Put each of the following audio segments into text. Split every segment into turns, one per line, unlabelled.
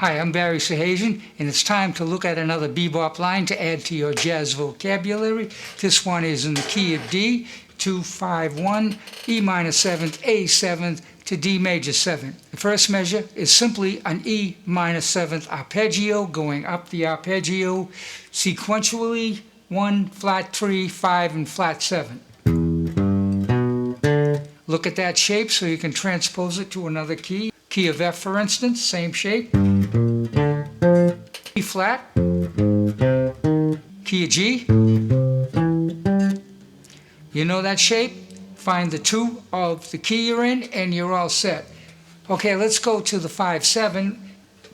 Hi, I'm Barry Sahajian, and it's time to look at another bebop line to add to your jazz vocabulary. This one is in the key of D, 2-5-1, E minor 7th, A 7th to D major 7. The first measure is simply an E minor 7th arpeggio, going up the arpeggio sequentially, 1, flat 3, 5, and flat 7. Look at that shape so you can transpose it to another key. Key of F, for instance, same shape. E flat, key of G. You know that shape? Find the 2 of the key you're in and you're all set. Okay, let's go to the 5-7,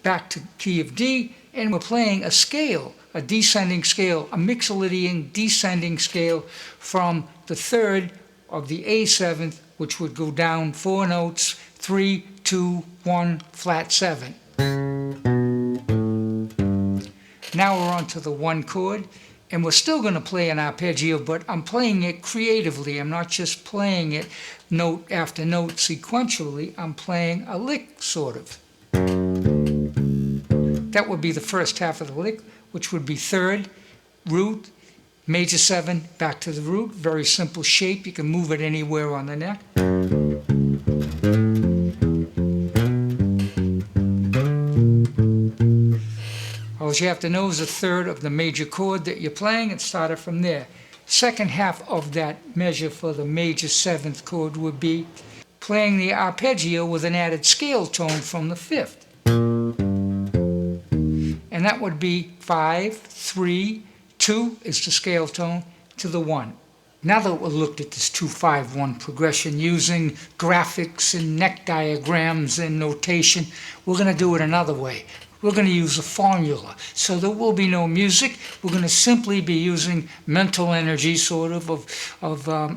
back to key of D, and we're playing a scale, a descending scale, a Mixolydian descending scale from the 3rd of the A 7th, which would go down 4 notes, 3, 2, 1, flat 7. Now we're on to the 1 chord, and we're still going to play an arpeggio, but I'm playing it creatively. I'm not just playing it note after note sequentially. I'm playing a lick, sort of. That would be the first half of the lick, which would be 3rd, root, major 7, back to the root. Very simple shape. You can move it anywhere on the neck. All you have to know is a 3rd of the major chord that you're playing and start it from there. Second half of that measure for the major 7th chord would be playing the arpeggio with an added scale tone from the 5th. And that would be 5, 3, 2 is the scale tone to the 1. Now that we've looked at this 2-5-1 progression using graphics and neck diagrams and notation, we're going to do it another way. We're going to use a formula. So there will be no music. We're going to simply be using mental energy, sort of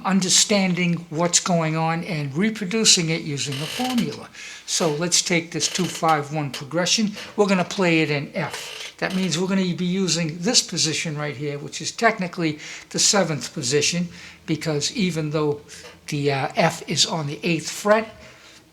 understanding what's going on and reproducing it using a formula. So let's take this 2-5-1 progression. We're going to play it in F. That means we're going to be using this position right here, which is technically the 7th position, because even though the F is on the 8th fret,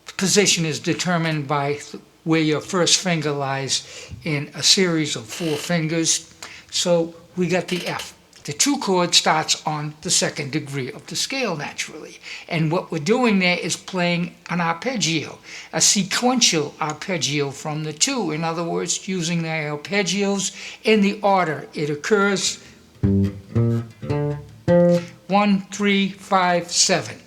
the position is determined by where your first finger lies in a series of 4 fingers. So we got the F. The 2 chord starts on the 2nd degree of the scale, naturally. And what we're doing there is playing an arpeggio, a sequential arpeggio from the 2. In other words, using the arpeggios in the order it occurs. 1, 3, 5, 7.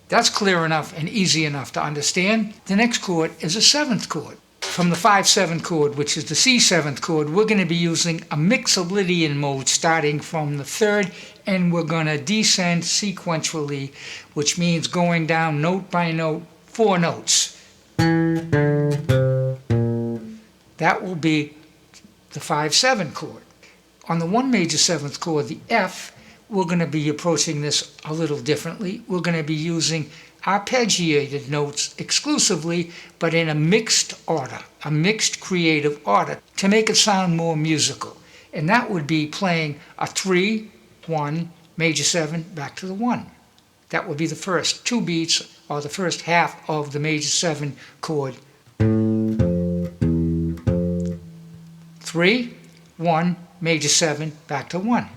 That's clear enough and easy enough to understand. The next chord is a 7th chord. From the 5-7 chord, which is the C7th chord, we're going to be using a Mixolydian mode starting from the 3rd, and we're going to descend sequentially, which means going down note by note, 4 notes. That will be the 5-7 chord. On the 1 major 7th chord, the F, we're going to be approaching this a little differently. We're going to be using arpeggiated notes exclusively, but in a mixed order, a mixed creative order, to make it sound more musical. And that would be playing a 3, 1, major 7, back to the 1. That would be the first 2 beats, or the first half of the major 7 chord. 3, 1, major 7, back to 1.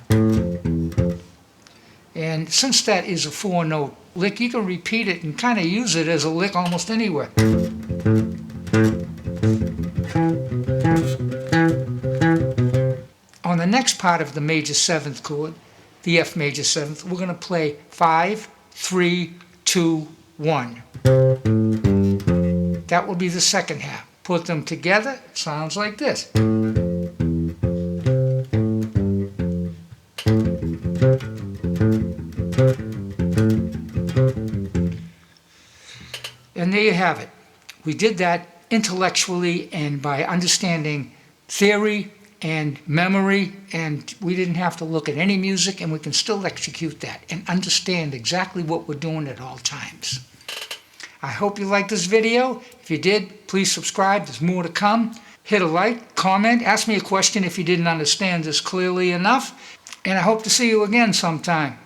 And since that is a 4-note lick, you can repeat it and kind of use it as a lick almost anywhere. On the next part of the major 7th chord, the F major 7th, we're going to play 5, 3, 2, 1. That will be the second half. Put them together, it sounds like this. And there you have it. We did that intellectually and by understanding theory and memory, and we didn't have to look at any music, and we can still execute that and understand exactly what we're doing at all times. I hope you liked this video. If you did, please subscribe. There's more to come. Hit a like, comment, ask me a question if you didn't understand this clearly enough, and I hope to see you again sometime.